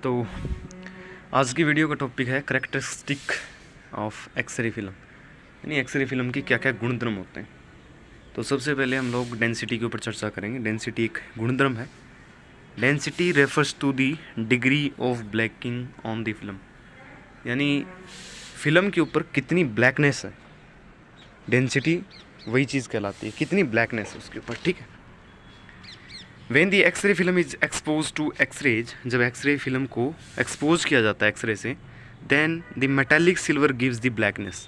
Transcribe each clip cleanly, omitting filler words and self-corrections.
तो आज की वीडियो का टॉपिक है करेक्टरिस्टिक ऑफ एक्सरे फिल्म, यानी एक्सरे फिल्म की क्या क्या गुणधर्म होते हैं। तो सबसे पहले हम लोग डेंसिटी के ऊपर चर्चा करेंगे। डेंसिटी एक गुणधर्म है। Density refers to the degree of blacking on the film, यानी फिल्म के ऊपर कितनी ब्लैकनेस है, डेंसिटी वही चीज़ कहलाती है, कितनी ब्लैकनेस है उसके ऊपर। ठीक है। When the X-ray film is expose to X-rays, जब एक्सरे फिल्म को एक्सपोज किया जाता है एक्सरे से, then the metallic silver gives the blackness.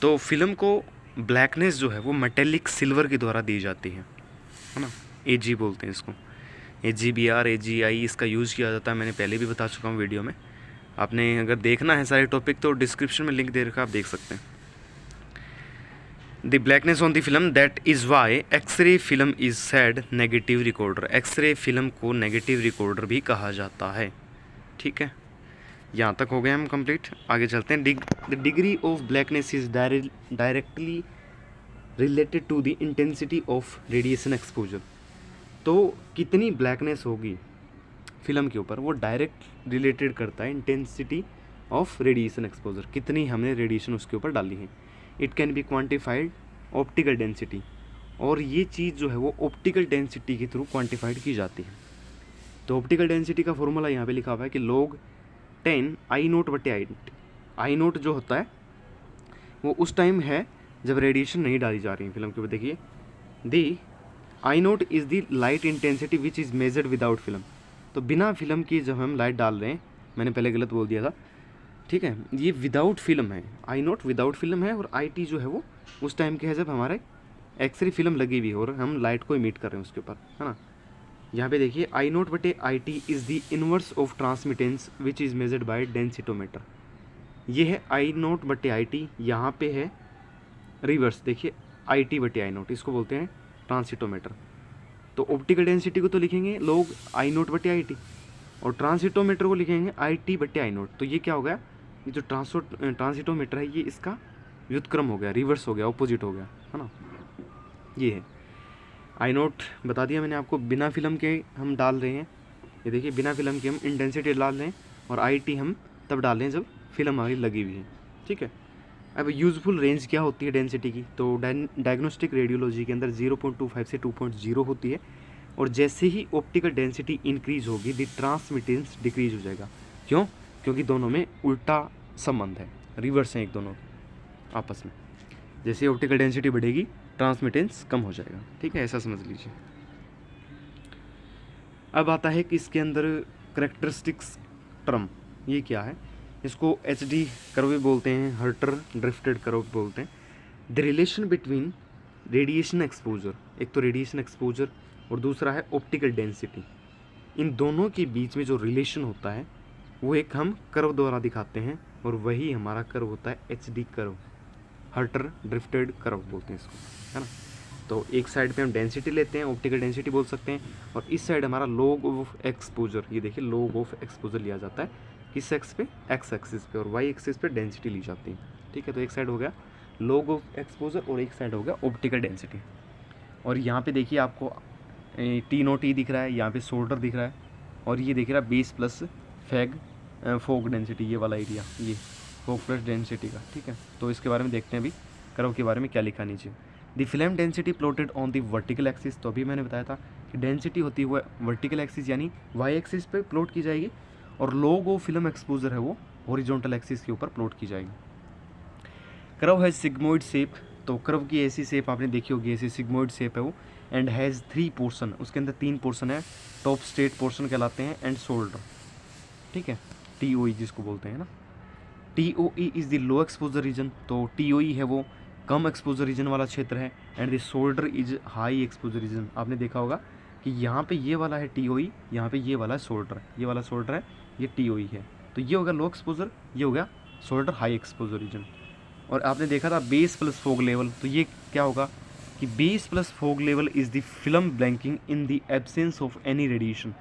तो फिल्म को ब्लैकनेस जो है वो मेटेलिक सिल्वर के द्वारा दी जाती है ना। AG बोलते हैं इसको, AGBR AGI इसका यूज़ किया जाता है। मैंने पहले भी बता चुका हूँ वीडियो में। आपने अगर देखना है सारे टॉपिक तो डिस्क्रिप्शन में लिंक दे रखा, आप देख सकते हैं। The blackness on the film, that is why X-ray film is said negative recorder. X-ray film को नेगेटिव रिकॉर्डर भी कहा जाता है। ठीक है, यहाँ तक हो गए हम कंप्लीट। आगे चलते हैं। The degree of blackness is directly related to the intensity of radiation exposure. तो कितनी ब्लैकनेस होगी फिल्म के ऊपर, वो डायरेक्ट रिलेटेड करता है इंटेंसिटी ऑफ रेडिएशन एक्सपोजर, कितनी हमने रेडिएशन उसके ऊपर डाली है। It can be quantified optical density, और ये चीज़ जो है वो ऑप्टिकल डेंसिटी के थ्रू क्वान्टिफाइड की जाती है। तो ऑप्टिकल डेंसिटी का फॉर्मूला यहाँ पे लिखा हुआ है कि log 10 I0/8। I0 जो होता है वो उस टाइम है जब रेडिएशन नहीं डाली जा रही है फिल्म के ऊपर। देखिए, दी I0 is the light intensity which is measured without film. तो बिना फिल्म की जब हम लाइट डाल रहे हैं, मैंने पहले गलत बोल दिया था, ठीक है, ये विदाउट फिल्म है। I0 विदाउट फिल्म है, और IT जो है वो उस टाइम के है जब हमारे एक्सरे फिल्म लगी हुई है और हम लाइट को इमिट कर रहे हैं उसके ऊपर, है ना। यहाँ पे देखिए, I0/IT is the inverse of transmittance which is measured by densitometer. ये है I0/IT, यहाँ पे है रिवर्स, देखिए IT/I0, इसको बोलते हैं ट्रांसिटोमीटर। तो ऑप्टिकल डेंसिटी को तो लिखेंगे लोग I0/IT, और ट्रांसिटोमीटर को लिखेंगे IT/I0। तो ये क्या हो गया, ये जो ट्रांसिटोमीटर है ये इसका व्युत्क्रम हो गया, रिवर्स हो गया, ऑपोजिट हो गया, है ना। ये है I0, बता दिया मैंने आपको, बिना फिल्म के हम डाल रहे हैं। ये देखिए, बिना फिल्म के हम इंटेंसिटी डाल रहे हैं, और IT हम तब डाल रहे हैं जब फिल्म हमारी लगी हुई है। ठीक है। अब यूज़फुल रेंज क्या होती है डेंसिटी की, तो डायग्नोस्टिक रेडियोलॉजी के अंदर 0.25 से 2.0 होती है, और जैसे ही ऑप्टिकल डेंसिटी इंक्रीज होगी द ट्रांसमिटेंस डिक्रीज हो जाएगा। क्यों? क्योंकि दोनों में उल्टा संबंध है, रिवर्स हैं एक दोनों आपस में। जैसे ऑप्टिकल डेंसिटी बढ़ेगी ट्रांसमिटेंस कम हो जाएगा। ठीक है, ऐसा समझ लीजिए। अब आता है कि इसके अंदर करेक्टरिस्टिक्स टर्म, ये क्या है, इसको HD कर्व भी बोलते हैं, हर्टर ड्रिफ्टेड कर्व बोलते हैं। The relation between radiation exposure, एक तो रेडिएशन एक्सपोजर और दूसरा है ऑप्टिकल डेंसिटी, इन दोनों के बीच में जो रिलेशन होता है वो एक हम कर्व द्वारा दिखाते हैं, और वही हमारा कर्व होता है HD कर्व, हर्टर ड्रिफ्टेड कर्व बोलते हैं इसको, है ना। तो एक साइड पे हम डेंसिटी लेते हैं, ऑप्टिकल डेंसिटी बोल सकते हैं, और इस साइड हमारा लॉग ऑफ एक्सपोजर, ये देखिए लॉग ऑफ एक्सपोजर लिया जाता है किस एक्स पे, एक्स एक्सिस पे, और वाई एक्सिस पे डेंसिटी ली जाती है। ठीक है, तो एक साइड हो गया लॉग ऑफ एक्सपोजर और एक साइड हो गया ऑप्टिकल डेंसिटी। और यहाँ पे देखिए आपको T0T दिख रहा है, यहाँ पे शोल्डर दिख रहा है, और ये दिख रहा है बेस प्लस फोग डेंसिटी, ये वाला एरिया, ये फोग प्लस डेंसिटी का। ठीक है, तो इसके बारे में देखते हैं अभी कर्व के बारे में क्या लिखा नीचे। The film density plotted on the vertical axis, तो अभी मैंने बताया था कि डेंसिटी होती है वो वर्टिकल एक्सिस यानी वाई एक्सिस पे प्लॉट की जाएगी, और लॉग ऑफ फिल्म एक्सपोजर है वो हॉरिजॉन्टल एक्सिस के ऊपर प्लॉट की जाएगी। कर्व है सिग्मोइड शेप, तो कर्व की ऐसी शेप आपने देखी होगी, ऐसी सिग्मोइड शेप है वो, एंड हैज़ 3 पोर्शन, उसके अंदर 3 पोर्शन है, टॉप स्टेट पोर्शन कहलाते हैं, एंड शोल्डर। ठीक है, TOE जिसको बोलते हैं ना। TOE is the low exposure region, तो TOE है वो कम एक्सपोजर रीजन वाला क्षेत्र है, and the shoulder is high exposure region. आपने देखा होगा कि यहाँ पे ये वाला है TOE, यहाँ पे ये वाला शोल्डर, ये वाला शोल्डर है, ये TOE है। तो ये हो गया लो एक्सपोजर, ये हो गया शोल्डर हाई एक्सपोजर रीजन। और आपने देखा था बेस प्लस फोग लेवल, तो ये क्या होगा कि base plus fog level is the film blanking in the absence of any radiation.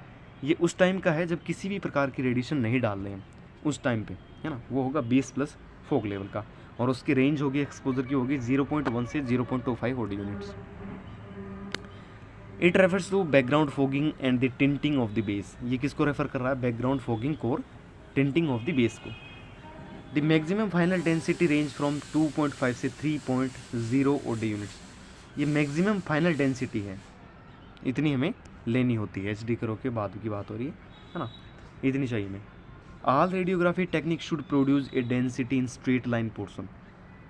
ये उस टाइम का है जब किसी भी प्रकार की रेडिएशन नहीं डाल रहे हैं उस टाइम पे, है ना, वो होगा बेस प्लस फोग लेवल का, और उसकी रेंज होगी एक्सपोजर की होगी 0.1 से 0.25 OD units. It refers to background fogging and the tinting of the base. ये किसको रेफर कर रहा है? बैकग्राउंड फोगिंग को और टिंटिंग ऑफ द बेस को। The maximum final density range from 2.5 से 3.0 ओडी यूनिट्स। ये मैक्सिमम फाइनल डेंसिटी है, इतनी हमें लेनी होती है। एच डी करो के बाद की बात हो रही है ना, इतनी चाहिए हमें। All radiography technique should produce a density in straight line portion.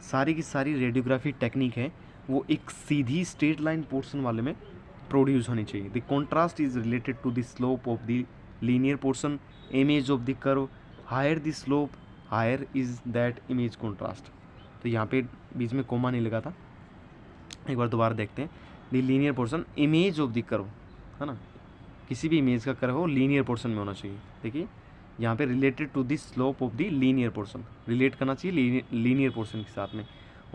सारी की सारी रेडियोग्राफी टेक्निक है वो एक सीधी स्ट्रेट लाइन पोर्शन वाले में प्रोड्यूस होनी चाहिए। The contrast is related to the slope of the linear portion image of the curve, higher the slope higher is that image contrast. तो यहाँ पे बीच में कोमा नहीं लगा था, एक बार दोबारा देखते हैं। The linear portion image of the curve, है ना, किसी भी इमेज का कर्व हो लीनियर पोर्शन में होना चाहिए। देखिए यहाँ पे related to the slope of the linear portion, relate करना चाहिए लीनियर पोर्शन के साथ में।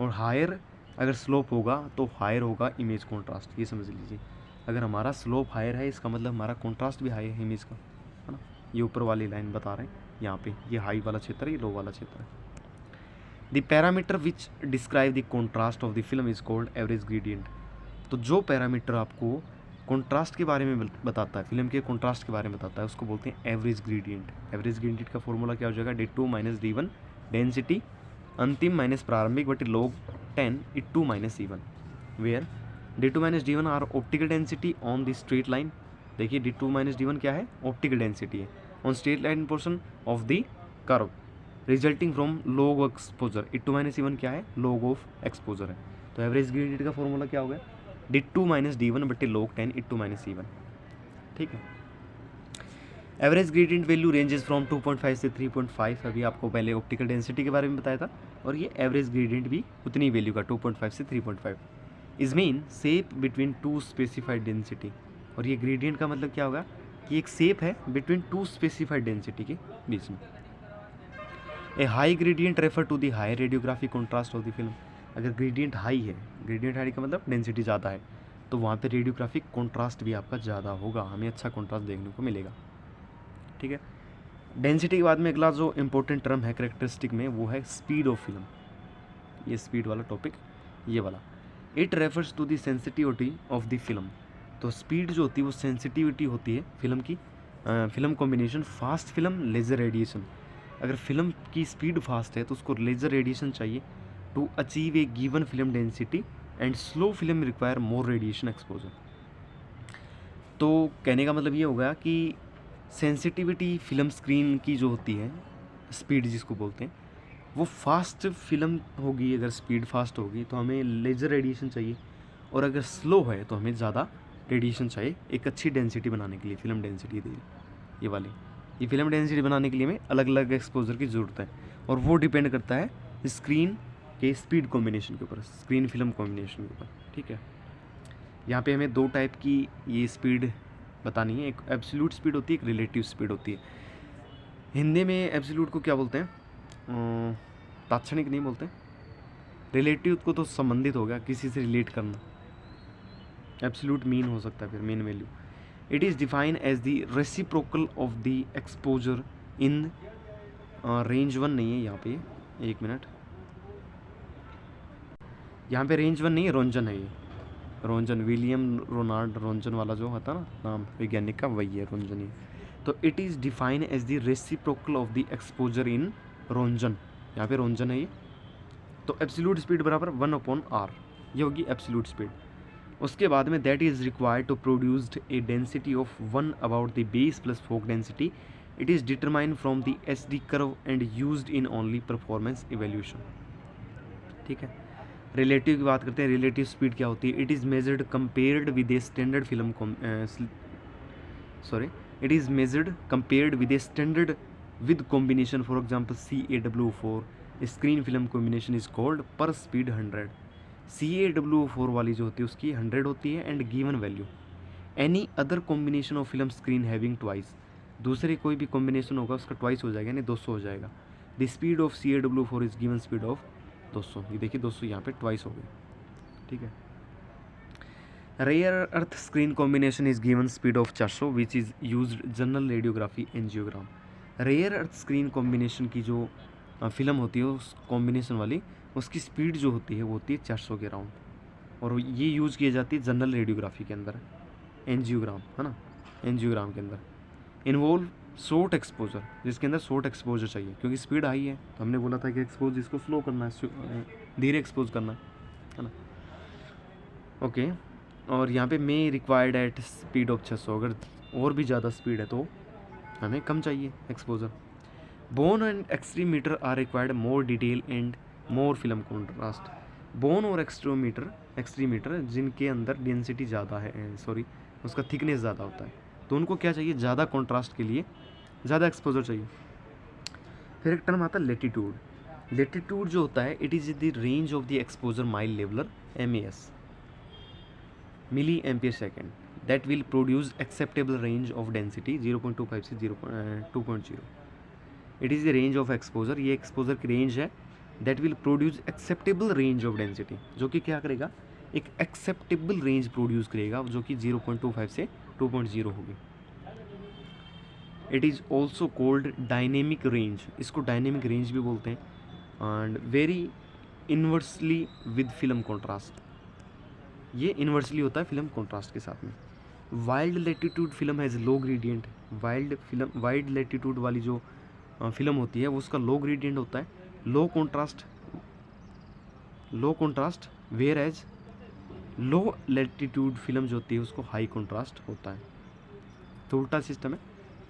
और हायर अगर स्लोप होगा तो हायर होगा इमेज कॉन्ट्रास्ट, ये समझ लीजिए। अगर हमारा स्लोप हायर है इसका मतलब हमारा कॉन्ट्रास्ट भी हाई है इमेज का, है ना। ये ऊपर वाली लाइन बता रहे हैं यहाँ पे, ये हाई वाला क्षेत्र है, ये लो वाला क्षेत्र है। The parameter which describe the contrast of the film is called average gradient. तो जो पैरामीटर आपको कॉन्ट्रास्ट के बारे में बताता है, फिल्म के कॉन्ट्रास्ट के बारे में बताता है, उसको बोलते हैं एवरेज ग्रेडियंट। एवरेज ग्रेडियंट का फॉर्मूला क्या हो जाएगा? D2 - D1 डेंसिटी अंतिम माइनस प्रारंभिक बटे log 10 E2 - E1, where D2 - D1 are optical density on the straight line. देखिए D2 - D1 क्या है? ऑप्टिकल डेंसिटी है on straight line portion of the curve resulting from log exposure. E2 - E1 क्या है? log of exposure है। तो average gradient का formula क्या हो गया? D2 - D1 बटे log 10 E2 - E1, ठीक है। Average gradient value ranges from 2.5 से 3.5। अभी आपको पहले ऑप्टिकल डेंसिटी के बारे में बताया था, और ये एवरेज ग्रेडियंट भी उतनी वैल्यू का 2.5 से 3.5 is mean shape between two specified density. और ये ग्रेडियंट का मतलब क्या होगा कि एक सेप है बिटवीन टू स्पेसिफाइड डेंसिटी के बीच में। A high gradient refer to the high radiography contrast of the film. अगर ग्रेडियंट हाई है, ग्रेडियंट हाई का मतलब डेंसिटी ज़्यादा है, तो वहाँ पे रेडियोग्राफिक कॉन्ट्रास्ट भी आपका ज़्यादा होगा, हमें अच्छा कॉन्ट्रास्ट देखने को मिलेगा, ठीक है। डेंसिटी के बाद में अगला जो इंपॉर्टेंट टर्म है करेक्टरिस्टिक में, वो है स्पीड ऑफ फिल्म। ये स्पीड वाला टॉपिक, ये वाला, it refers to the sensitivity of the film. तो स्पीड जो होती है वो सेंसिटिविटी होती है फिल्म की। Film combination fast film lesser radiation. अगर फिल्म की स्पीड फास्ट है तो उसको लेज़र रेडिएशन चाहिए to achieve a given film density and slow film require more radiation exposure. तो कहने का मतलब ये होगा कि सेंसिटिविटी फिल्म स्क्रीन की जो होती है, स्पीड जिसको बोलते हैं, वो फास्ट फिल्म होगी। अगर स्पीड फास्ट होगी तो हमें लेज़र रेडिएशन चाहिए, और अगर स्लो है तो हमें ज़्यादा रेडिएशन चाहिए एक अच्छी डेंसिटी बनाने के लिए। फिल्म डेंसिटी दी ये वाली, ये फिल्म डेंसिटी बनाने के लिए हमें अलग अलग एक्सपोजर की ज़रूरत है, और वो डिपेंड करता है स्क्रीन के स्पीड कॉम्बिनेशन के ऊपर, स्क्रीन फिल्म कॉम्बिनेशन के ऊपर, ठीक है। यहाँ पे हमें दो टाइप की ये स्पीड बतानी है, एक एब्सोल्यूट स्पीड होती है, एक रिलेटिव स्पीड होती है। हिंदी में एब्सोल्यूट को क्या बोलते हैं? तात्क्षणिक नहीं बोलते। रिलेटिव को तो संबंधित हो गया, किसी से रिलेट करना। एब्सोल्यूट मीन हो सकता है फिर, mean value. It is define as the reciprocal of the exposure in range 1 नहीं है यहाँ पे, एक मिनट, यहाँ पे रेंज 1 नहीं है, रोंजन है ये, रोंजन, विलियम रोनाल्ड रोंजन वाला जो होता है ना नाम वैज्ञानिक का, वही है रोंजन ही। तो it is define as the reciprocal of the exposure in roentgen, यहाँ पे रोंजन है ये। तो एब्सोल्यूट स्पीड बराबर 1/r, ये होगी एब्सोल्यूट स्पीड। उसके बाद में that is required to produced a density of 1 about the base plus fog density. It is determined from the SD curve and used in only performance evaluation, ठीक है। Relative की बात करते हैं। रिलेटिव स्पीड क्या होती है? It is measured compared with a standard film it is measured compared with a standard with combination, for example CaW4 screen film combination is called पर स्पीड 100। CaW4 वाली जो होती है उसकी 100 होती है and given value. Any other combination of film screen having twice, दूसरे कोई भी कॉम्बिनेशन होगा उसका ट्वाइस हो जाएगा, यानी 200 हो जाएगा। The speed of CaW4 is given speed of 200। ये देखिए 200 यहाँ पे ट्वाइस हो गए, ठीक है। Rare earth screen combination is given speed of 400 which is used general radiography angiogram. Rare earth screen combination की जो फिल्म होती है उस कॉम्बिनेशन वाली, उसकी स्पीड जो होती है वो होती है 400 के राउंड, और ये यूज़ की जाती है जनरल रेडियोग्राफी के अंदर, एंजियोग्राम, है ना, एंजियोग्राम के अंदर इन्वॉल्व शॉर्ट एक्सपोजर, जिसके अंदर शॉर्ट एक्सपोजर चाहिए क्योंकि स्पीड हाई है, तो हमने बोला था कि एक्सपोज इसको स्लो करना है, धीरे एक्सपोज करना है ना। ओके, और यहाँ पे मे रिक्वायर्ड एट स्पीड ऑफ 600, अगर और भी ज़्यादा स्पीड है तो हमें कम चाहिए exposure. Bone and extremity are required more detail and more film contrast. Bone और एक्सट्रीमीटर जिनके अंदर डेंसिटी ज़्यादा है, सॉरी उसका थिकनेस ज़्यादा होता है, तो उनको क्या चाहिए, ज़्यादा कॉन्ट्रास्ट के लिए ज़्यादा एक्सपोजर चाहिए। फिर एक टर्म आता है लेटीट्यूड। लेटीट्यूड जो होता है, it is the range of the exposure mile leveller MAS, milliampere second, that will produce acceptable range of density 0.25 से 2.0। It is the range of exposure, ये एक्सपोजर की रेंज है, that will produce acceptable range of density, जो कि क्या करेगा, एक acceptable range produce करेगा, जो कि 0.25 से 2.0 होगी। It is also cold dynamic range, इसको डायनेमिक रेंज भी बोलते हैं, and very inversely with film contrast, ये इन्वर्सली होता है फिल्म कॉन्ट्रास्ट के साथ में। Wild latitude film has low gradient, wild latitude वाली जो फिल्म होती है वो उसका लो ग्रेडियंट होता है, low contrast, whereas low latitude film जो होती है उसको हाई कॉन्ट्रास्ट होता है। तो उल्टा सिस्टम है,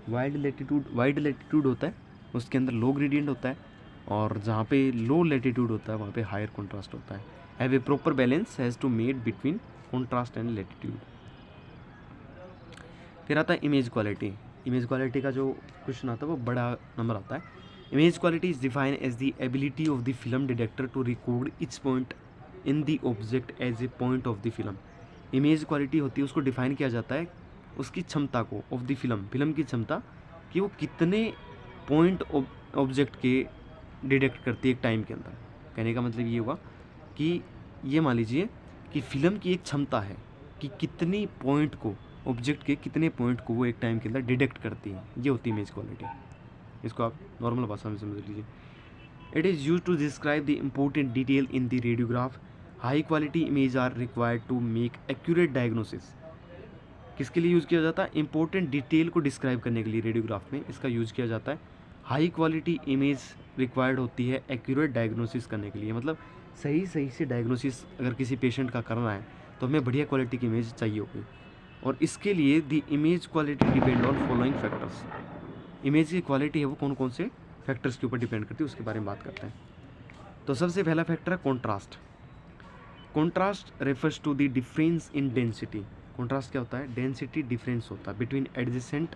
वाइड लेटीट्यूड होता है उसके अंदर लो ग्रेडियंट होता है, और जहाँ पे लो लेटीट्यूड होता है वहाँ पे हायर कॉन्ट्रास्ट होता है। Have a proper balance has to made between contrast and latitude. फिर आता है इमेज क्वालिटी। इमेज क्वालिटी का जो क्वेश्चन आता है वो बड़ा नंबर आता है। Image quality is defined as the ability of the film detector to record each point in the object as a point of the film. Image quality होती है, उसको डिफाइन किया जाता है उसकी क्षमता को, ऑफ द फिल्म की क्षमता, कि वो कितने पॉइंट ऑब्जेक्ट के डिटेक्ट करती है एक टाइम के अंदर। कहने का मतलब ये होगा कि ये मान लीजिए कि फिल्म की एक क्षमता है कि कितनी पॉइंट को, ऑब्जेक्ट के कितने पॉइंट को वो एक टाइम के अंदर डिटेक्ट करती है, ये होती है इमेज क्वालिटी। इसको आप नॉर्मल भाषा में समझ लीजिए। It is use to describe the important detail in the radiograph. High quality image are required to make accurate diagnosis. किसके लिए यूज़ किया जाता है, इंपॉर्टेंट डिटेल को डिस्क्राइब करने के लिए रेडियोग्राफ में इसका यूज़ किया जाता है। हाई क्वालिटी इमेज रिक्वायर्ड होती है एक्यूरेट डायग्नोसिस करने के लिए, मतलब सही से डायग्नोसिस अगर किसी पेशेंट का करना है तो हमें बढ़िया क्वालिटी की इमेज चाहिए होगी, और इसके लिए the image quality depend on following factors. Image की क्वालिटी है वो कौन कौन से फैक्टर्स के ऊपर डिपेंड करती है, उसके बारे में बात करते हैं। तो सबसे पहला फैक्टर है contrast. Contrast refers to the difference in density. Contrast क्या होता है, डेंसिटी डिफरेंस होता है between adjacent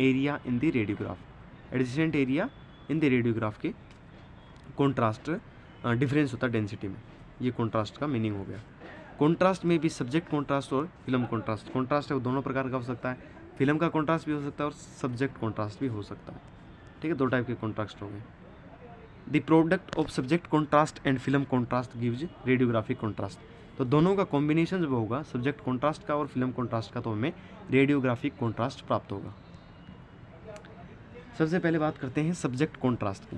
area in the radiograph. Adjacent area in the radiograph के कॉन्ट्रास्ट डिफरेंस होता है डेंसिटी में, ये कॉन्ट्रास्ट का मीनिंग हो गया। कॉन्ट्रास्ट में भी सब्जेक्ट कॉन्ट्रास्ट और फिल्म कॉन्ट्रास्ट। कॉन्ट्रास्ट है वो दोनों प्रकार का हो सकता है, फिल्म का कॉन्ट्रास्ट भी हो सकता है और सब्जेक्ट कॉन्ट्रास्ट भी हो सकता है, ठीक है, दो टाइप के कॉन्ट्रास्ट हो गए। The product of subject contrast and film contrast gives radiographic contrast. तो दोनों का कॉम्बिनेशन जब होगा सब्जेक्ट कॉन्ट्रास्ट का और फिल्म कॉन्ट्रास्ट का, तो हमें रेडियोग्राफिक कॉन्ट्रास्ट प्राप्त होगा। सबसे पहले बात करते हैं सब्जेक्ट कॉन्ट्रास्ट की।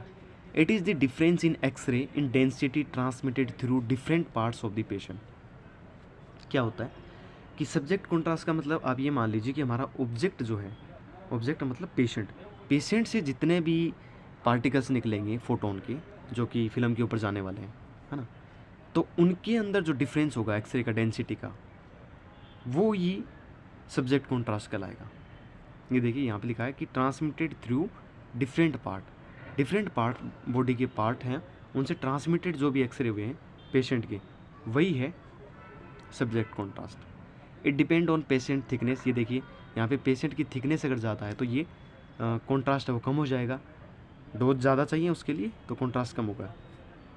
It is the difference in X-ray in density transmitted through different parts of the patient. क्या होता है कि सब्जेक्ट कॉन्ट्रास्ट का मतलब आप ये मान लीजिए कि हमारा ऑब्जेक्ट जो है, ऑब्जेक्ट मतलब पेशेंट से जितने भी पार्टिकल्स निकलेंगे फोटोन के, जो कि फिल्म के ऊपर जाने वाले हैं, है ना, तो उनके अंदर जो डिफरेंस होगा एक्सरे का डेंसिटी का, वो ही सब्जेक्ट कॉन्ट्रास्ट कहलाएगा। ये देखिए यहाँ पे लिखा है कि transmitted through different part body के पार्ट हैं, उनसे ट्रांसमिटेड जो भी एक्सरे हुए हैं पेशेंट के, वही है subject contrast. It depend on patient thickness. ये देखिए यहाँ पे पेशेंट की थिकनेस अगर ज़्यादा है तो ये कॉन्ट्रास्ट है वो कम हो जाएगा, डोज ज़्यादा चाहिए उसके लिए तो कॉन्ट्रास्ट कम होगा।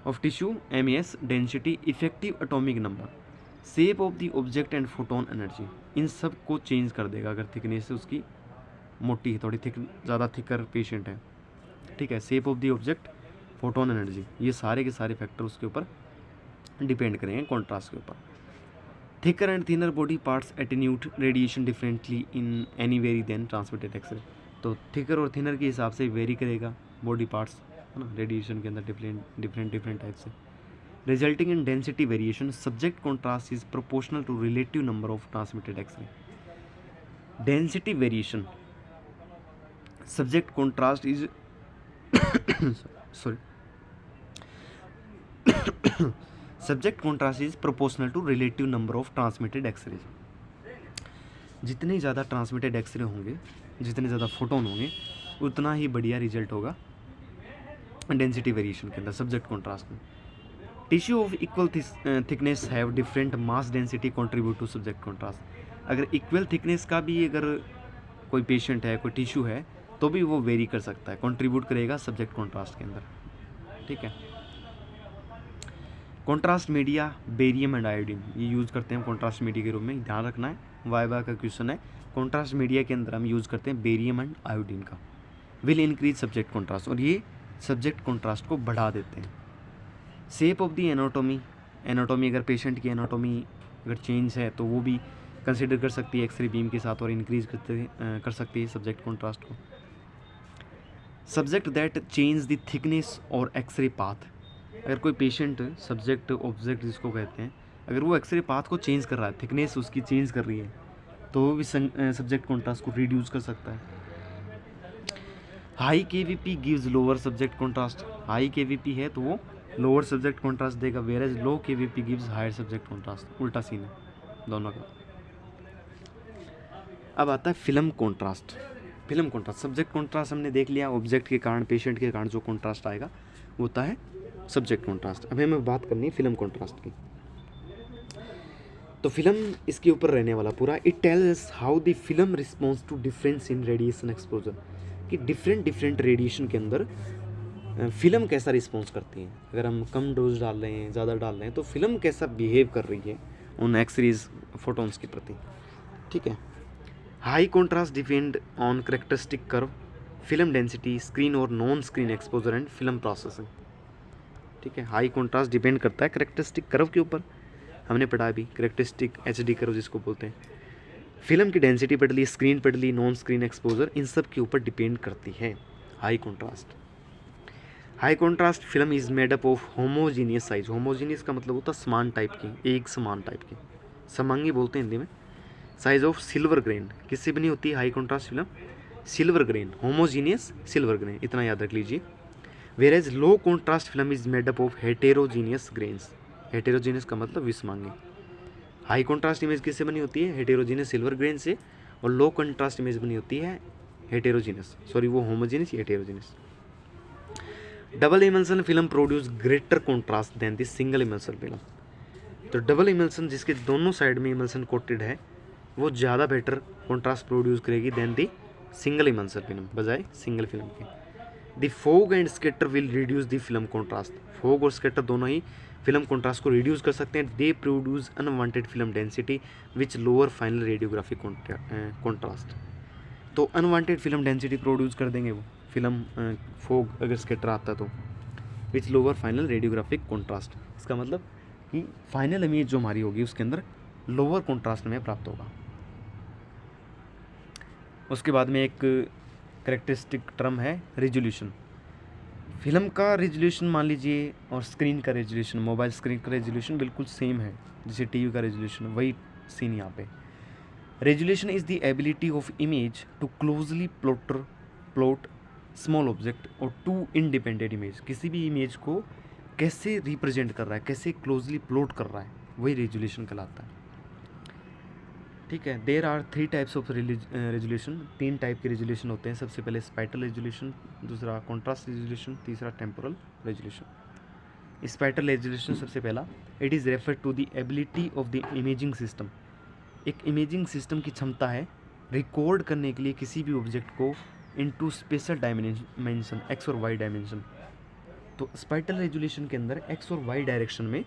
Of tissue MAS density, effective atomic number, shape of the object and photon energy, इन सब को चेंज कर देगा अगर थिकनेस उसकी मोटी है, थोड़ी ज़्यादा थिकर पेशेंट है, ठीक है। Shape of the object, photon energy, ये सारे के सारे फैक्टर उसके ऊपर डिपेंड करेंगे कॉन्ट्रास्ट के ऊपर। Thicker and thinner body parts attenuate radiation differently in any very then transmitted x-ray. तो थिकर और थिनर के हिसाब से वेरी करेगा बॉडी पार्ट्स, है ना, रेडिएशन के अंदर डिफरेंट टाइप से, resulting in density variation. Subject contrast is proportional to relative number of transmitted X-ray. Density variation, subject contrast is sorry subject contrast is proportional to relative number of transmitted X-rays. जितने ज़्यादा transmitted x ray होंगे, जितने ज़्यादा photon होंगे, उतना ही बढ़िया result होगा density variation के अंदर, सब्जेक्ट कॉन्ट्रास्ट में। Tissue of equal thickness have different mass density contribute to subject contrast. अगर इक्वल थिकनेस का भी अगर कोई पेशेंट है, कोई टिश्यू है, तो भी वो वेरी कर सकता है, कंट्रीब्यूट करेगा सब्जेक्ट कॉन्ट्रास्ट के अंदर। ठीक है। Contrast media barium and iodine, ये यूज़ करते हैं कॉन्ट्रास्ट मीडिया के रूप में, ध्यान रखना है, वाइवा का क्वेश्चन है। कॉन्ट्रास्ट मीडिया के अंदर हम यूज़ करते हैं बेरियम एंड आयोडीन का। विल इंक्रीज सब्जेक्ट कॉन्ट्रास्ट, और ये सब्जेक्ट कॉन्ट्रास्ट को बढ़ा देते हैं। Shape of the anatomy, anatomy अगर पेशेंट की एनाटोमी अगर चेंज है तो वो भी कंसिडर कर सकती है एक्सरे बीम के साथ और इंक्रीज कर सकती है सब्जेक्ट कॉन्ट्रास्ट को। Subject that change the thickness और एक्सरे पाथ, अगर कोई पेशेंट सब्जेक्ट ऑब्जेक्ट जिसको कहते हैं, अगर वो एक्सरे पाथ को चेंज कर रहा है, थिकनेस उसकी चेंज कर रही है, तो वो भी सब्जेक्ट कॉन्ट्रास्ट को रिड्यूस कर सकता है। High KVP gives lower subject contrast, high KVP है तो वो लोअर सब्जेक्ट कॉन्ट्रास्ट देगा, whereas low KVP gives higher subject contrast, उल्टा सीन है दोनों का। अब आता है film contrast. Film contrast, subject contrast हमने देख लिया, ऑब्जेक्ट के कारण, पेशेंट के कारण जो कॉन्ट्रास्ट आएगा वो होता है सब्जेक्ट कॉन्ट्रास्ट। अब हमें बात करनी है फिल्म कॉन्ट्रास्ट की। तो फिल्म इसके ऊपर रहने वाला पूरा, it tells how the film response to difference in radiation exposure, कि डिफरेंट रेडिएशन के अंदर फिल्म कैसा रिस्पॉन्स करती है। अगर हम कम डोज डाल रहे हैं, ज़्यादा डाल रहे हैं, तो फिल्म कैसा बिहेव कर रही है उन एक्सरेज फोटोन्स के प्रति। ठीक है। High contrast depend on characteristic curve, film density, screen और non screen exposure and film processing. ठीक है। हाई कॉन्ट्रास्ट डिपेंड करता है करेक्टरिस्टिक कर्व के ऊपर, हमने पढ़ा भी करेक्टरिस्टिक एचडी कर्व जिसको बोलते हैं। फिल्म की डेंसिटी पढ़ ली, स्क्रीन पढ़ ली, नॉन स्क्रीन एक्सपोजर, इन सब के ऊपर डिपेंड करती है high contrast. High contrast film is made up of homogeneous size, homogeneous का मतलब होता है समान टाइप की, एक समान टाइप की, समांगी बोलते हैं हिंदी में। साइज ऑफ सिल्वर ग्रेन, किससे बनी होती है high contrast film? Silver grain, homogeneous silver grain, इतना याद रख लीजिए। Whereas low contrast film is made up of heterogeneous grains, heterogeneous का मतलब विषमांगी। हाई कॉन्ट्रास्ट इमेज किससे बनी होती है? हेटेरोजीनियस सिल्वर ग्रेन से, और लो कॉन्ट्रास्ट इमेज बनी होती है हेटेरोजीनियस, सॉरी वो homogeneous heterogeneous. Double emulsion film produce greater contrast than the single emulsion film, तो डबल इमल्सन जिसके दोनों साइड में इमल्सन कोटेड है वो ज़्यादा बेटर कॉन्ट्रास्ट प्रोड्यूस करेगी than the single emulsion film, बजाय सिंगल फिल्म के। The fog and scatter will reduce the film contrast, fog और स्केटर दोनों ही फिल्म कॉन्ट्रास्ट को रिड्यूस कर सकते हैं। They produce unwanted film density which lower final radiographic contrast, तो अनवांटेड फिल्म डेंसिटी प्रोड्यूस कर देंगे वो फिल्म फोग अगर स्केटर आता तो, विच लोअर फाइनल रेडियोग्राफिक कॉन्ट्रास्ट, इसका मतलब कि फाइनल इमेज जो हमारी होगी उसके अंदर लोअर कॉन्ट्रास्ट में प्राप्त होगा। उसके बाद में एक करेक्टरिस्टिक टर्म है रेजोल्यूशन। फिल्म का रेजोल्यूशन मान लीजिए और स्क्रीन का रेजोल्यूशन, मोबाइल स्क्रीन का रेजोल्यूशन बिल्कुल सेम है जैसे टीवी का रेजोल्यूशन, वही सीन यहाँ पे। Resolution is the ability of image to closely plot small object और टू इंडिपेंडेंट इमेज, किसी भी इमेज को कैसे रिप्रेजेंट कर रहा है, कैसे क्लोजली प्लॉट कर रहा है, वही रेजोल्यूशन कहलाता है। ठीक है। There are 3 types of resolution, 3 type के रेजोल्यूशन होते हैं। सबसे पहले स्पैटल रेजोल्यूशन, दूसरा कॉन्ट्रास्ट रेजोल्यूशन, तीसरा टेम्पोरल रेजोल्यूशन। स्पैटल रेजोल्यूशन सबसे पहला, it is refer to the ability of the imaging system, एक इमेजिंग सिस्टम की क्षमता है रिकॉर्ड करने के लिए किसी भी ऑब्जेक्ट को इनटू स्पेशल डायमेंशन, एक्स और वाई डायमेंशन। तो स्पैटल रेजोल्यूशन के अंदर एक्स और वाई डायरेक्शन में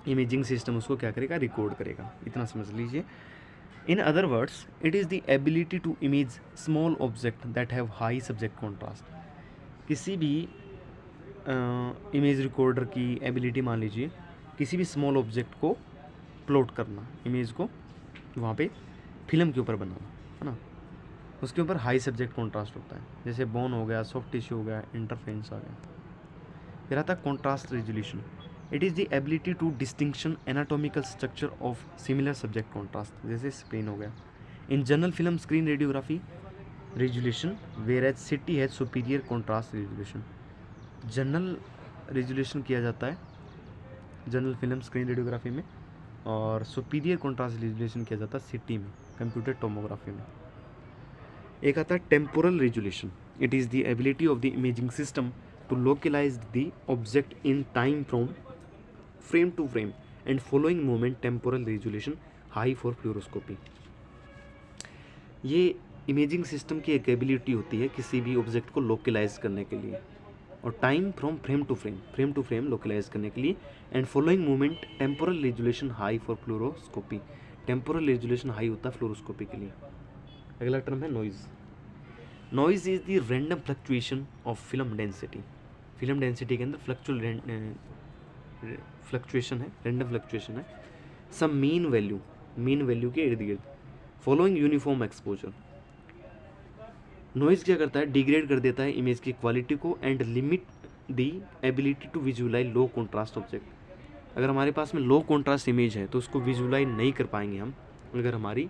इमेजिंग सिस्टम उसको क्या करेगा? रिकॉर्ड करेगा, इतना समझ लीजिए। In other words, it is the ability to image small object that have high subject contrast, किसी भी इमेज रिकॉर्डर की एबिलिटी मान लीजिए किसी भी स्मॉल ऑब्जेक्ट को प्लॉट करना, इमेज को वहाँ पे फिल्म के ऊपर बनाना, है ना, उसके ऊपर हाई सब्जेक्ट कॉन्ट्रास्ट होता है, जैसे बोन हो गया, सॉफ्ट टिश्यू हो गया, इंटरफेरेंस आ गया। फिर आता है contrast resolution, it is the ability to distinction anatomical structure of similar subject contrast, जैसे स्प्लेन हो गया, in general film screen radiography resolution whereas CT has superior contrast resolution. General resolution किया जाता है जनरल फिल्म स्क्रीन रेडियोग्राफी में, और superior contrast resolution किया जाता है सिटी में, कंप्यूटर टोमोग्राफी में। एक आता है temporal resolution. It is the ability of the imaging system to localise the object in time from frame to frame and following movement temporal resolution high for fluoroscopy. ये imaging system की एक ability होती है किसी भी object को localise करने के लिए, और time from frame to frame localise करने के लिए, and following movement temporal resolution high for fluoroscopy. Temporal resolution high होता है फ्लोरोस्कोपी के लिए। अगला टर्म है noise. Noise is the random fluctuation of film density. Film density के अंदर फ्लक्चुएशन है, रैंडम फ्लक्चुएशन है सम मीन वैल्यू के इर्द गिर्द फॉलोइंग यूनिफॉर्म एक्सपोजर। नॉइज़ क्या करता है, डिग्रेड कर देता है इमेज की क्वालिटी को and limit the ability to visualise low contrast object. अगर हमारे पास में लो कॉन्ट्रास्ट इमेज है तो उसको विजुअलाइज नहीं कर पाएंगे हम अगर हमारी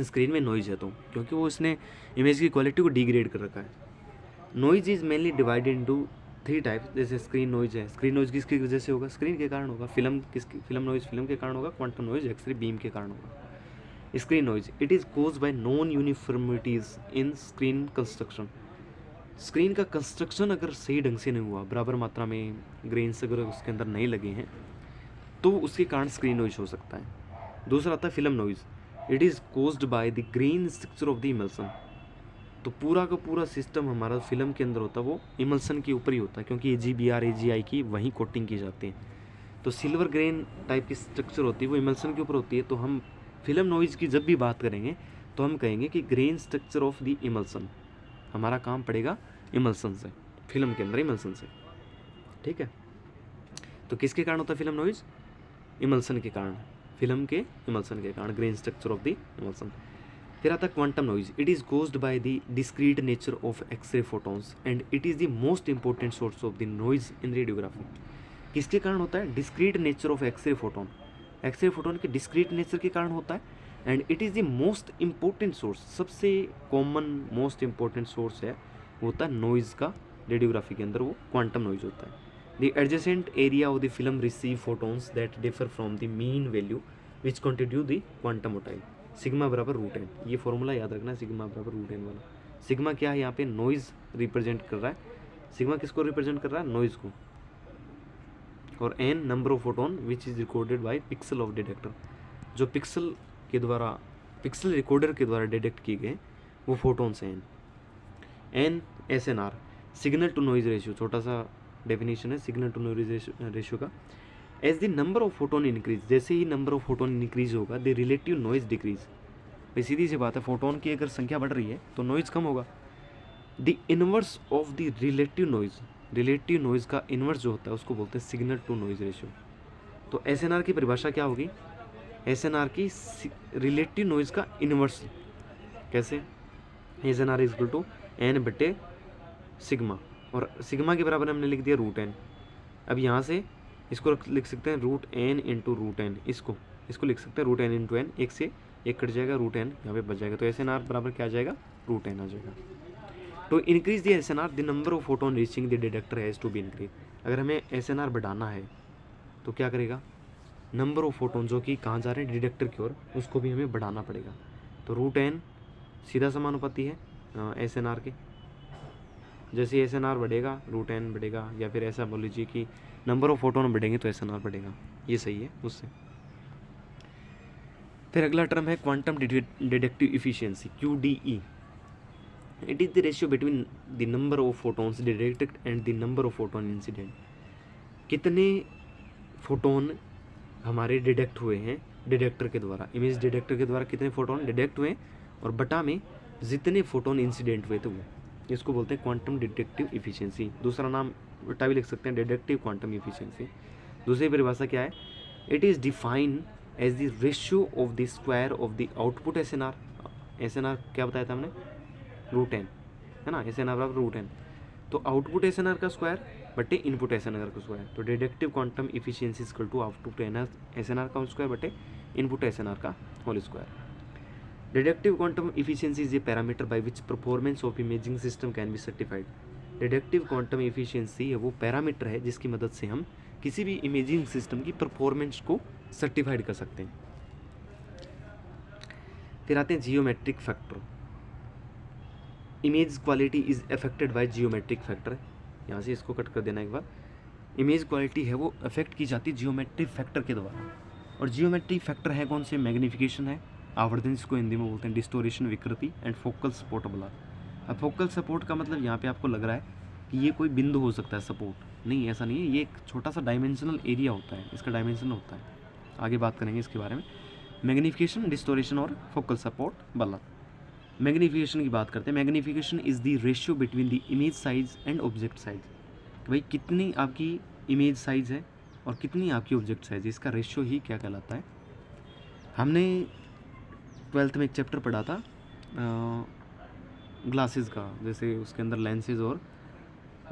स्क्रीन में नॉइज़ है तो, क्योंकि वो इसने इमेज की क्वालिटी को डिग्रेड कर रखा है। Noise is mainly divided into 3 types. जैसे स्क्रीन नॉइज़ है, स्क्रीन नॉइज़ किसकी वजह से होगा, स्क्रीन के कारण होगा। फिल्म नॉइज़ फिल्म के कारण होगा। क्वांटम नॉइज़ एक्सरे बीम के कारण होगा। Screen noise it is caused by non uniformities in screen construction. Screen का कंस्ट्रक्शन अगर सही ढंग से नहीं हुआ, बराबर मात्रा में ग्रेन्स अगर उसके अंदर नहीं लगे हैं, तो उसके कारण स्क्रीन नॉइज़ हो सकता है। दूसरा आता है film noise. It is caused by the grain structure of the emulsion. तो पूरा का पूरा सिस्टम हमारा फिल्म के अंदर होता है वो इमल्सन के ऊपर ही होता है, क्योंकि AGBR AGI की वहीं कोटिंग की जाती है। तो सिल्वर ग्रेन टाइप की स्ट्रक्चर होती है वो इमल्सन के ऊपर होती है। तो हम फिल्म नॉइज़ की जब भी बात करेंगे तो हम कहेंगे कि grain structure of the emulsion, हमारा काम पड़ेगा इमल्सन से, फिल्म के अंदर इमल्सन से। ठीक है, तो किसके कारण होता है फिल्म नॉइज़, इमल्सन के कारण, फिल्म के इमल्सन के कारण, grain structure of the emulsion. फिर आता है quantum noise. It is caused by the discrete nature of X-ray photons and it is the most important source of the noise in radiography. किसके कारण होता है, discrete nature of X-ray photon, X-ray photon के discrete nature के कारण होता है। And it is the most important source, सबसे कॉमन मोस्ट इंपॉर्टेंट सोर्स है वो होता है नॉइज़ का रेडियोग्राफी के अंदर, वो क्वांटम नॉइज़ होता है। The adjacent area of the film receive photons that differ from the mean value which contribute the quantum motile. Sigma बराबर रूट एन, ये फॉर्मूला याद रखना है, सिग्मा बराबर रूट एन वाला। सिग्मा क्या है, यहाँ पे नॉइज़ रिप्रेजेंट कर रहा है। सिग्मा किसको रिप्रेजेंट कर रहा है, नॉइज़ को। और an number of photon which is recorded by pixel of detector, जो पिक्सल रिकॉर्डर के द्वारा डिटेक्ट किए गए वो फोटोन्स हैं। An SNR signal to noise ratio, छोटा सा डेफिनेशन है सिग्नल टू नॉइज़ रेशियो का। As the number of photon increase, जैसे ही नंबर ऑफ फोटोन इंक्रीज होगा द रिलेटिव नॉइज़ डिक्रीज। भाई सीधी सी बात है, फोटोन की अगर संख्या बढ़ रही है तो नॉइज़ कम होगा। The inverse of the relative noise का इनवर्स जो होता है उसको बोलते हैं सिग्नल टू नॉइज़ रेशियो। तो SNR की परिभाषा क्या होगी, SNR की रिलेटिव नॉइज़ का इनवर्स। कैसे, SNR is equal to N बटे सिग्मा, और सिग्मा के बराबर हमने लिख दिया रूट एन। अब यहाँ से इसको लिख सकते हैं root N into root N, इसको लिख सकते हैं रूट एन इंटू एन, एक से एक कट जाएगा, रूट एन यहाँ पे बच जाएगा। तो SNR बराबर क्या आ जाएगा, रूट एन आ जाएगा। तो increase the SNR the number of photon reaching the detector has to be increase. अगर हमें SNR बढ़ाना है तो क्या करेगा, नंबर ऑफ फोटोन जो कि कहाँ जा रहे हैं, डिटेक्टर की ओर, उसको भी हमें बढ़ाना पड़ेगा। तो रूट एन सीधा समानुपाती है SNR के, जैसे SNR बढ़ेगा रूट एन बढ़ेगा, या फिर ऐसा बोल लीजिए कि नंबर ऑफ फोटोन बढ़ेंगे तो SNR बढ़ेगा, ये सही है उससे। फिर अगला टर्म है quantum detective efficiency, QDE। It is the ratio between the number of photons detected and the number of photon incident. कितने फोटोन हमारे डिटेक्ट हुए हैं डिटेक्टर के द्वारा, इमेज डिटेक्टर के द्वारा कितने फोटोन डिटेक्ट हुए, और बटा में जितने फोटोन इंसिडेंट हुए थे वो, इसको बोलते हैं क्वांटम डिटेक्टिव इफिशियंसी। दूसरा नाम उल्टा भी लिख सकते हैं, डिटेक्टिव क्वांटम इफिशियंसी। दूसरी परिभाषा क्या है, it is defined as the ratio of the square of the output SNR। SNR क्या बताया था हमने, रूट एन है ना, SNR बराबर रूट एन। तो आउटपुट SNR का स्क्वायर बटे इनपुट SNR का स्क्वायर। तो detective quantum efficiency equal to output SNR का स्क्वायर बटे इनपुट SNR का whole square. Deductive quantum efficiency is a parameter by which performance of imaging system can be certified. Deductive quantum efficiency है वो parameter है जिसकी मदद से हम किसी भी इमेजिंग सिस्टम की परफॉर्मेंस को सर्टिफाइड कर सकते हैं। फिर आते हैं geometric factor. Image quality is affected by geometric factor. यहाँ से इसको कट कर देना एक बार। इमेज क्वालिटी है वो अफेक्ट की जाती है जियोमेट्रिक फैक्टर के द्वारा। और जियोमेट्रिक फैक्टर है कौन से? मैग्नीफिकेशन है, आवर्धन जिसको हिंदी में बोलते हैं, डिस्टोरेशन विकृति, एंड फोकल सपोर्ट ब्लर। अब फोकल सपोर्ट का मतलब यहाँ पे आपको लग रहा है कि ये कोई बिंदु हो सकता है सपोर्ट, नहीं ऐसा नहीं है, ये एक छोटा सा डायमेंशनल एरिया होता है, इसका डायमेंशन होता है, आगे बात करेंगे इसके बारे में। मैग्नीफिकेशन, डिस्टोरेशन और फोकल सपोर्ट ब्लर। मैग्नीफिकेशन की बात करते हैं। Magnification is the ratio between the image size and object size. भाई कितनी आपकी इमेज साइज है और कितनी आपकी ऑब्जेक्ट साइज है, इसका रेशियो ही क्या कहलाता है। हमने 12th में एक चैप्टर पढ़ा था ग्लासेस का, जैसे उसके अंदर लेंसेज और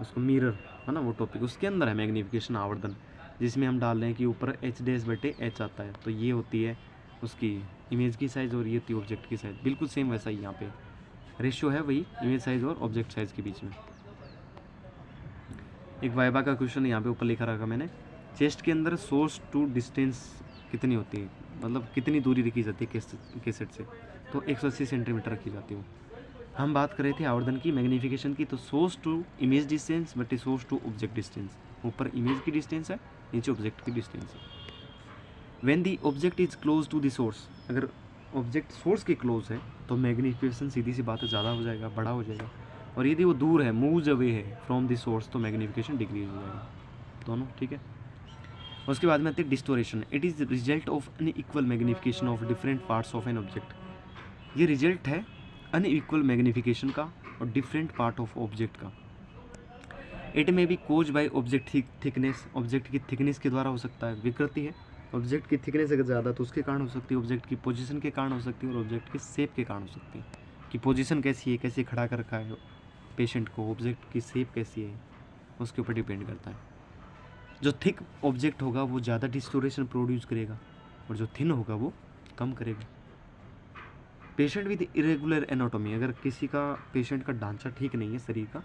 उसको मिरर है ना, वो टॉपिक उसके अंदर है मैग्नीफिकेशन आवर्धन, जिसमें हम डाल रहे हैं कि ऊपर H/H आता है, तो ये होती है उसकी इमेज की साइज़ और ये होती है ऑब्जेक्ट की साइज़। बिल्कुल सेम वैसा ही यहाँ पे रेशियो है, वही इमेज साइज़ और ऑब्जेक्ट साइज़ के बीच में। एक वाइवा का क्वेश्चन यहाँ पे ऊपर लिखा रखा मैंने, चेस्ट के अंदर सोर्स टू डिस्टेंस कितनी होती है, मतलब कितनी दूरी रखी जाती है केसेट से, तो 180 सेंटीमीटर रखी जाती है। हम बात कर रहे थे आवर्धन की, मैग्नीफिकेशन की, तो source to image distance but source to object distance, ऊपर इमेज की डिस्टेंस है, नीचे ऑब्जेक्ट की डिस्टेंस है। When the object is close to the source, अगर ऑब्जेक्ट सोर्स के क्लोज है तो मैग्नीफिकेशन सीधी सी बात है ज़्यादा हो जाएगा, बड़ा हो जाएगा, और यदि वो दूर है, मूव्स अवे है फ्रॉम द सोर्स, तो मैग्नीफिकेशन डिक्रीज हो जाएगा, दोनों ठीक है। उसके बाद में आती है distortion. It is result of unequal magnification of different parts of an object. ये रिजल्ट है अनइक्वल मैग्नीफिकेशन का और डिफरेंट पार्ट ऑफ ऑब्जेक्ट का। It may be caused by object thickness, object की थिकनेस के द्वारा हो सकता है, विकृति है, ऑब्जेक्ट की थिकनेस अगर ज़्यादा तो उसके कारण हो सकती है, ऑब्जेक्ट की पोजीशन के कारण हो सकती है, और ऑब्जेक्ट के शेप के कारण हो सकती है, कि पोजीशन कैसी है, कैसे खड़ा कर रखा है पेशेंट को, ऑब्जेक्ट की शेप कैसी है, उसके ऊपर डिपेंड करता है। जो थिक ऑब्जेक्ट होगा वो ज़्यादा डिस्टोरेशन प्रोड्यूस करेगा और जो थिन होगा वो कम करेगा। पेशेंट विद इरेगुलर एनाटॉमी, अगर किसी का पेशेंट का ढांचा ठीक नहीं है शरीर का,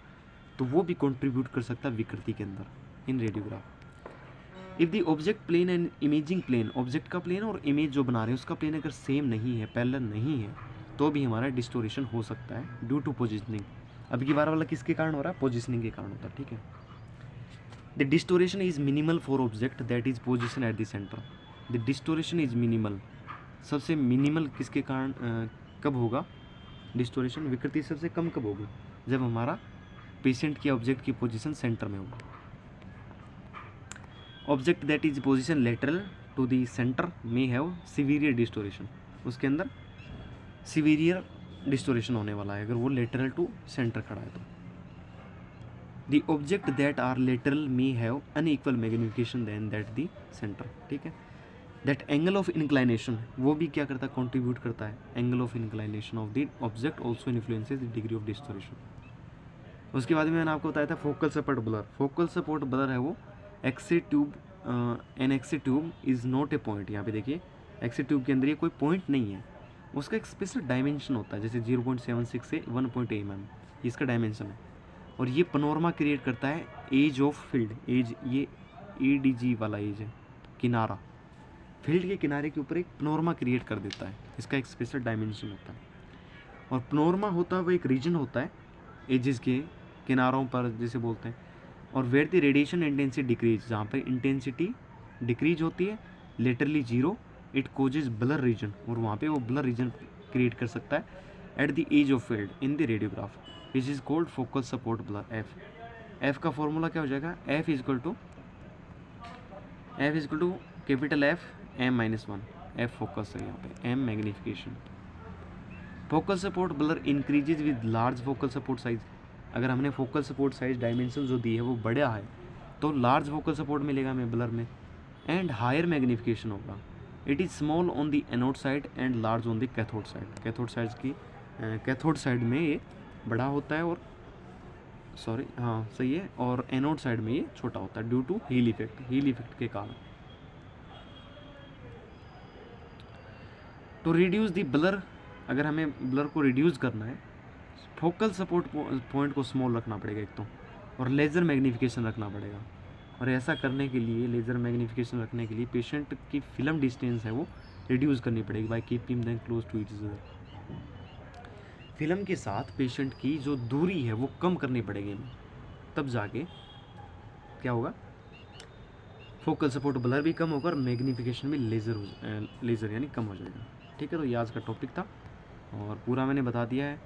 तो वो भी कंट्रीब्यूट कर सकता है विकृति के अंदर in radiograph. If the object plane and imaging plane, object का प्लेन और इमेज जो बना रहे हैं उसका प्लेन अगर सेम नहीं है, पैरेलल नहीं है, तो भी हमारा डिस्टोरेशन हो सकता है ड्यू टू पोजिशनिंग। अब की बार वाला किसके कारण हो रहा है? पोजिशनिंग के कारण होता है, ठीक है। The distortion is minimal for object that is position at the center. The distortion is minimal, सबसे मिनिमल किसके कारण कब होगा डिस्टोरेशन, विकृति सबसे कम कब होगी? जब हमारा पेशेंट की ऑब्जेक्ट की पोजीशन सेंटर में होगी। Object that is position lateral to the centre में हैव सिवियर डिस्टोरेशन, उसके अंदर सिवियर डिस्टोरेशन होने वाला है अगर वो लेटरल टू सेंटर खड़ा है तो। The object that are lateral may have unequal magnification than that the center, ठीक है। दैट एंगल ऑफ इंक्लाइनेशन, वो भी क्या करता है? कंट्रीब्यूट करता है। Angle of inclination of the object also influences the degree of distortion. उसके बाद में मैंने आपको बताया था focal support blur. Focal support blur है वो x-ray tube, an x-ray tube is not a point. यहाँ पे देखिए एक्से ट्यूब के अंदर ये कोई पॉइंट नहीं है, उसका एक स्पेशल डायमेंशन होता है, जैसे 0.76 से 1.8 mm इसका डायमेंशन है। और ये पनोरमा क्रिएट करता है एज ऑफ फील्ड, एज ये ADG वाला एज है, किनारा, फील्ड के किनारे के ऊपर एक पनोरमा क्रिएट कर देता है, इसका एक स्पेशल डायमेंशन होता है। और पनोरमा होता है वो एक रीजन होता है एजेस के किनारों पर जिसे बोलते हैं, और where the radiation intensity decrease, जहाँ पर इंटेंसिटी डिक्रीज होती है laterally 0, it causes blur region, और वहाँ पे वो ब्लर रीजन क्रिएट कर सकता है at the edge of field in the radiograph, which is called focal support blur. F का फॉर्मूला क्या हो जाएगा? F is equal to capital F M-1, F focus है यहाँ पे, M magnification. Focal support blur increases with large focal support size. अगर हमने focal support size dimension जो दी है वो बड़ा है तो लार्ज फोकल सपोर्ट मिलेगा हमें ब्लर में, एंड हायर मैग्नीफिकेशन होगा। It is small on the anode side and large on the cathode side. Cathode side में ये बड़ा होता है, और सही है, और एनोड साइड में ये छोटा होता है ड्यू टू हील इफेक्ट के कारण। टू रिड्यूस द ब्लर अगर हमें ब्लर को रिड्यूस करना है, फोकल सपोर्ट पॉइंट को स्मॉल रखना पड़ेगा एक तो, और लेज़र मैग्नीफिकेशन रखना पड़ेगा। और ऐसा करने के लिए, लेज़र मैग्नीफिकेशन रखने के लिए पेशेंट की फिल्म डिस्टेंस है वो रिड्यूस करनी पड़ेगी by keeping them close to each other. Film के साथ पेशेंट की जो दूरी है वो कम करनी पड़ेगी हमें, तब जाके क्या होगा, फोकल सपोर्ट ब्लर भी कम होगा और मैग्नीफिकेशन भी लेज़र यानी कम हो जाएगा। ठीक है, तो ये आज का टॉपिक था और पूरा मैंने बता दिया है,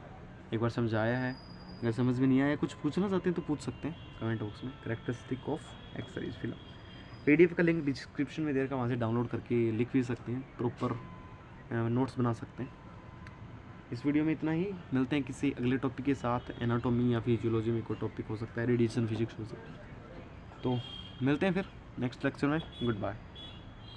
एक बार समझाया है। अगर समझ में नहीं आया, कुछ पूछना चाहते हैं तो पूछ सकते हैं कमेंट बॉक्स में। Characteristic of X-rays film PDF का लिंक डिस्क्रिप्शन में दे रखा, वहाँ से डाउनलोड करके लिख भी सकते हैं, प्रॉपर नोट्स बना सकते हैं। इस वीडियो में इतना ही, मिलते हैं किसी अगले टॉपिक के साथ। एनाटॉमी या फिजियोलॉजी में कोई टॉपिक हो सकता है, रेडिएशन फिजिक्स हो सकता है। तो मिलते हैं फिर नेक्स्ट लेक्चर में। Good bye.